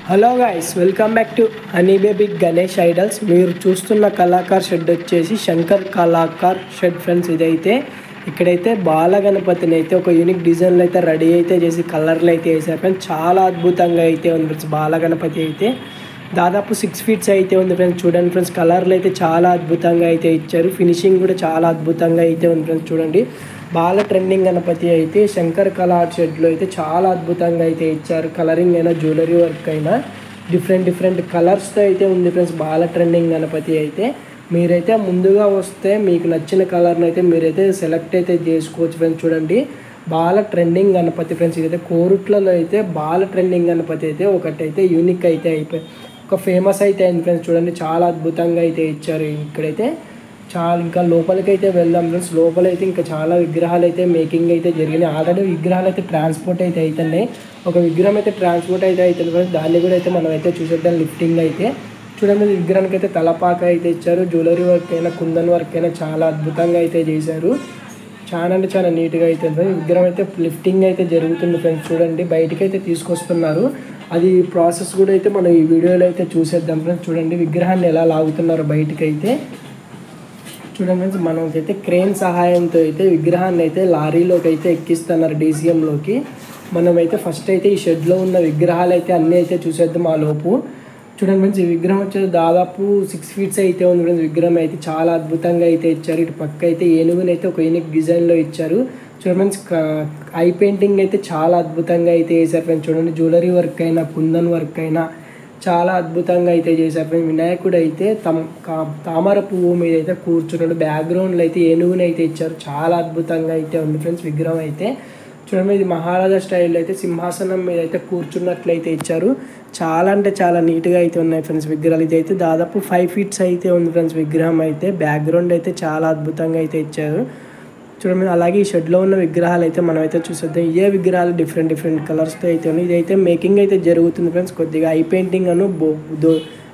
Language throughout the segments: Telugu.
Hello guys, welcome back to honey baby Ganesh idols. మీరు చూస్తున్న కళాకార్ షెడ్ వచ్చేసి శంకర్ కళాకార్ షెడ్ ఫ్రెండ్స్. ఇక్కడైతే బాల గణపతిని అయితే ఒక యూనిక్ డిజైన్లో అయితే రెడీ అయితే చేసి కలర్లు అయితే వేసారు ఫ్రెండ్స్. చాలా అద్భుతంగా అయితే ఉంది ఫ్రెండ్స్. బాల గణపతి అయితే దాదాపు 6 ఫీట్స్ అయితే ఉంది ఫ్రెండ్స్. చూడండి ఫ్రెండ్స్, కలర్లు అయితే చాలా అద్భుతంగా అయితే ఇచ్చారు. ఫినిషింగ్ కూడా చాలా అద్భుతంగా అయితే ఉంది ఫ్రెండ్స్. చూడండి, బాల ట్రెండింగ్ గణపతి అయితే శంకర్ కళా షెడ్లో అయితే చాలా అద్భుతంగా అయితే ఇచ్చారు. కలరింగ్ అయినా జ్యువెలరీ వర్క్ అయినా డిఫరెంట్ కలర్స్తో అయితే ఉంది ఫ్రెండ్స్. బాల ట్రెండింగ్ గణపతి అయితే మీరైతే ముందుగా వస్తే మీకు నచ్చిన కలర్ని అయితే మీరైతే సెలెక్ట్ అయితే చేసుకోవచ్చు ఫ్రెండ్స్. చూడండి, బాల ట్రెండింగ్ గణపతి ఫ్రెండ్స్. ఇదైతే కోరుట్లలో అయితే బాల ట్రెండింగ్ గణపతి అయితే ఒకటైతే యూనిక్ అయితే అయిపోయి ఒక ఫేమస్ అయితే అయింది ఫ్రెండ్స్. చూడండి, చాలా అద్భుతంగా అయితే ఇచ్చారు. ఇక్కడైతే ఇంకా లోపలికి అయితే వెళ్దాం ఫ్రెండ్స్. లోపలైతే ఇంకా చాలా విగ్రహాలు అయితే మేకింగ్ అయితే జరిగినాయి. ఆల్రెడీ విగ్రహాలు అయితే ట్రాన్స్పోర్ట్ అయితే అవుతున్నాయి. ఒక విగ్రహం అయితే ట్రాన్స్పోర్ట్ అయితే అవుతుంది ఫ్రెండ్స్. దాన్ని కూడా అయితే మనం అయితే చూసేద్దాం. లిఫ్టింగ్ అయితే చూడండి, విగ్రహానికి అయితే తలపాక అయితే ఇచ్చారు. జ్యువెలరీ వర్క్ అయినా కుందన్ వర్క్ అయినా చాలా అద్భుతంగా అయితే చేశారు. చాలా అంటే చాలా నీట్గా అయితే విగ్రహం అయితే లిఫ్టింగ్ అయితే జరుగుతుంది ఫ్రెండ్స్. చూడండి, బయటికి అయితే తీసుకొస్తున్నారు. అది ప్రాసెస్ కూడా అయితే మనం ఈ వీడియోలో అయితే చూసేద్దాం ఫ్రెండ్స్. చూడండి, విగ్రహాన్ని ఎలా లాగుతున్నారు బయటికి అయితే. చూడండి ఫ్రెండ్స్, మనకైతే క్రేన్ సహాయంతో అయితే విగ్రహాన్ని అయితే లారీలోకి అయితే ఎక్కిస్తున్నారు, డీసీఎంలోకి. మనమైతే ఫస్ట్ అయితే ఈ షెడ్లో ఉన్న విగ్రహాలు అయితే అన్నీ అయితే చూసేద్దాం ఆ లోపు. చూడండి ఫ్రెండ్స్, ఈ విగ్రహం వచ్చేసి దాదాపు 6 ఫీట్స్ అయితే ఉంది ఫ్రెండ్స్. విగ్రహం అయితే చాలా అద్భుతంగా అయితే ఇచ్చారు. ఇటు పక్క అయితే ఏనుగుని అయితే ఒక యూనిక్ డిజైన్లో ఇచ్చారు. చూడండి ఫ్రెండ్స్, ఐ పెయింటింగ్ అయితే చాలా అద్భుతంగా అయితే వేశారు ఫ్రెండ్స్. చూడండి, జ్యువెలరీ వర్క్ అయినా కుందన్ వర్క్ అయినా చాలా అద్భుతంగా అయితే చేశారు ఫ్రెండ్స్. వినాయకుడు అయితే తామర పువ్వు మీద అయితే కూర్చున్నాడు. బ్యాక్గ్రౌండ్లో అయితే ఏనుగుని అయితే ఇచ్చారు. చాలా అద్భుతంగా అయితే ఉంది ఫ్రెండ్స్ విగ్రహం అయితే. చూడండి, ఇది మహారాజా స్టైల్లో అయితే సింహాసనం మీద అయితే కూర్చున్నట్లయితే ఇచ్చారు. చాలా అంటే చాలా నీట్గా అయితే ఉన్నాయి ఫ్రెండ్స్ విగ్రహాలు. ఇది అయితే దాదాపు 5 ఫీట్స్ అయితే ఉంది ఫ్రెండ్స్ విగ్రహం అయితే. బ్యాక్గ్రౌండ్ అయితే చాలా అద్భుతంగా అయితే ఇచ్చారు. చూడండి, అలాగే ఈ షెడ్లో ఉన్న విగ్రహాలు అయితే మనం అయితే చూసేద్దాం. ఇవే విగ్రహాలు డిఫరెంట్ కలర్స్తో అయితే ఉన్నాయి. ఇదైతే మేకింగ్ అయితే జరుగుతుంది ఫ్రెండ్స్. కొద్దిగా ఐ పెయింటింగ్ అను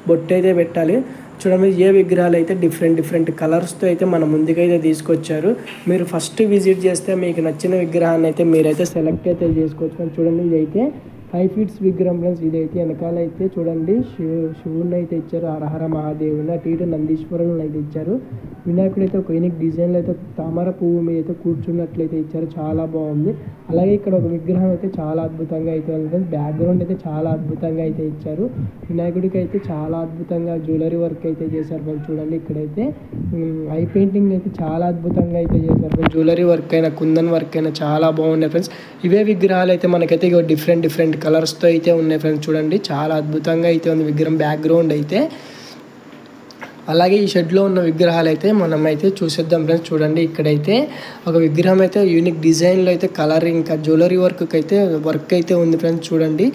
బొట్టు అయితే పెట్టాలి. చూడండి, ఏ విగ్రహాలు అయితే డిఫరెంట్ కలర్స్తో అయితే మన ముందుకైతే తీసుకొచ్చారు. మీరు ఫస్ట్ విజిట్ చేస్తే మీకు నచ్చిన విగ్రహాన్ని అయితే మీరైతే సెలెక్ట్ అయితే చేసుకోవచ్చు. చూడండి, ఇదైతే 5 ఫీట్స్ విగ్రహం ఫ్రెండ్స్. ఇదైతే వెనకాల అయితే చూడండి శివుని అయితే ఇచ్చారు, హరహర మహాదేవుని. అటు ఇటు నందీశ్వరులను అయితే ఇచ్చారు. వినాయకుడు అయితే ఒక యూనిక్ డిజైన్లో అయితే తామర పువ్వు మీద అయితే కూర్చున్నట్లయితే ఇచ్చారు. చాలా బాగుంది. అలాగే ఇక్కడ ఒక విగ్రహం అయితే చాలా అద్భుతంగా అయితే ఉంది ఫ్రెండ్స్. బ్యాక్గ్రౌండ్ అయితే చాలా అద్భుతంగా అయితే ఇచ్చారు. వినాయకుడికి అయితే చాలా అద్భుతంగా జ్యువెలరీ వర్క్ అయితే చేశారు ఫ్రెండ్స్. చూడండి, ఇక్కడైతే ఐ పెయింటింగ్ అయితే చాలా అద్భుతంగా అయితే చేశారు ఫ్రెండ్స్. జ్యువెలరీ వర్క్ అయినా కుందన్ వర్క్ అయినా చాలా బాగున్నాయి ఫ్రెండ్స్. ఇవే విగ్రహాలు అయితే మనకైతే డిఫరెంట్ కలర్స్తో అయితే ఉన్నాయి ఫ్రెండ్స్. చూడండి, చాలా అద్భుతంగా అయితే ఉంది విగ్రహం బ్యాక్గ్రౌండ్ అయితే. అలాగే ఈ షెడ్లో ఉన్న విగ్రహాలు అయితే మనం అయితే చూసేద్దాం ఫ్రెండ్స్. చూడండి, ఇక్కడైతే ఒక విగ్రహం అయితే యూనిక్ డిజైన్లో అయితే కలరింగ్ ఇంకా జ్యువెలరీ వర్క్ అయితే ఉంది ఫ్రెండ్స్. చూడండి,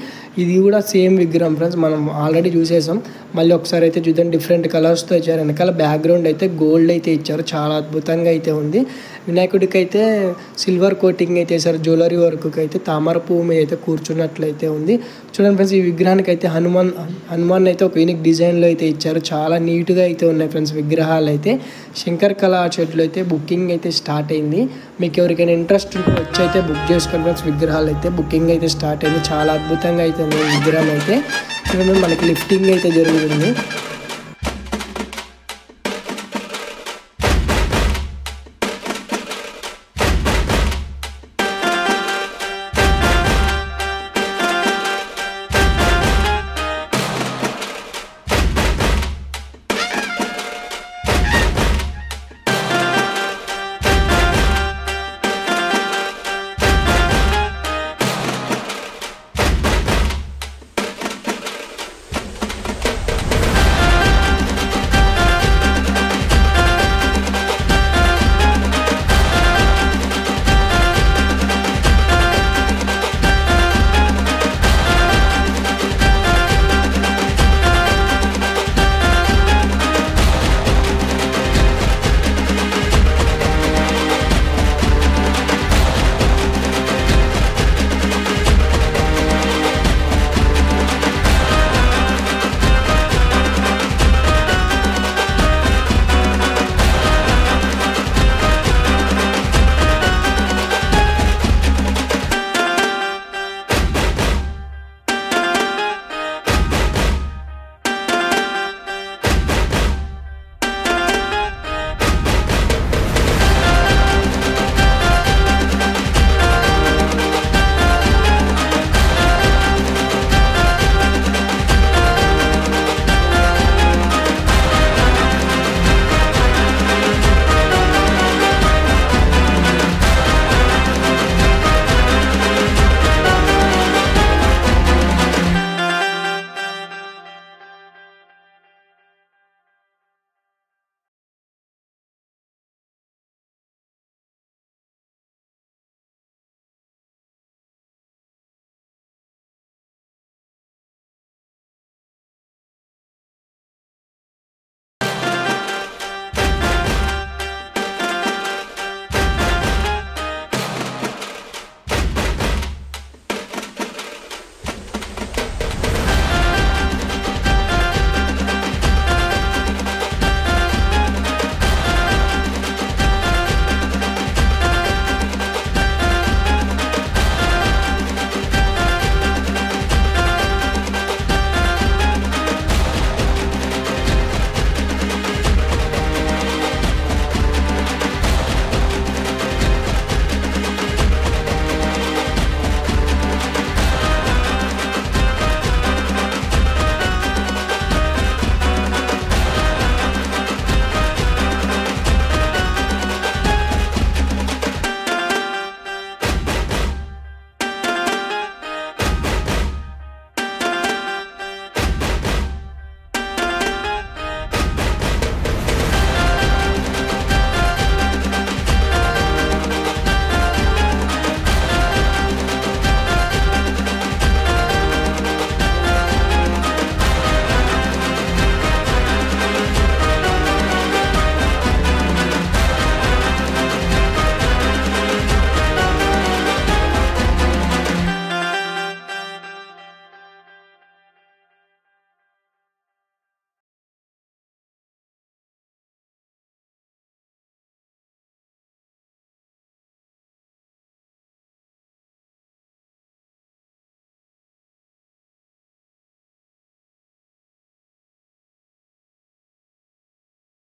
ఇది కూడా సేమ్ విగ్రహం ఫ్రెండ్స్. మనం ఆల్రెడీ చూసేసాం. మళ్ళీ ఒకసారి అయితే చూద్దాం. డిఫరెంట్ కలర్స్తో ఇచ్చారు. వెనకాల బ్యాక్గ్రౌండ్ అయితే గోల్డ్ అయితే ఇచ్చారు. చాలా అద్భుతంగా అయితే ఉంది. వినాయకుడికి అయితే సిల్వర్ కోటింగ్ అయితే వేశారు. జ్యువెలరీ వర్క్కి అయితే తామర పువ్వు మీద అయితే కూర్చున్నట్లయితే ఉంది. చూడండి ఫ్రెండ్స్, ఈ విగ్రహానికి అయితే హనుమాన్ అయితే ఒక యూనిక్ డిజైన్లో అయితే ఇచ్చారు. చాలా నీట్గా అయితే ఉన్నాయి ఫ్రెండ్స్ విగ్రహాలు అయితే. శంకర్ కళా షెడ్లో అయితే బుకింగ్ అయితే స్టార్ట్ అయింది. మీకు ఎవరికైనా ఇంట్రెస్ట్ ఉంటే వచ్చి అయితే బుక్ చేసుకోండి ఫ్రెండ్స్. విగ్రహాలు అయితే బుకింగ్ అయితే స్టార్ట్ అయింది. చాలా అద్భుతంగా అయితే ఉంది విగ్రహం అయితే. చూడండి, మనకి లిఫ్టింగ్ అయితే జరుగుతుంది.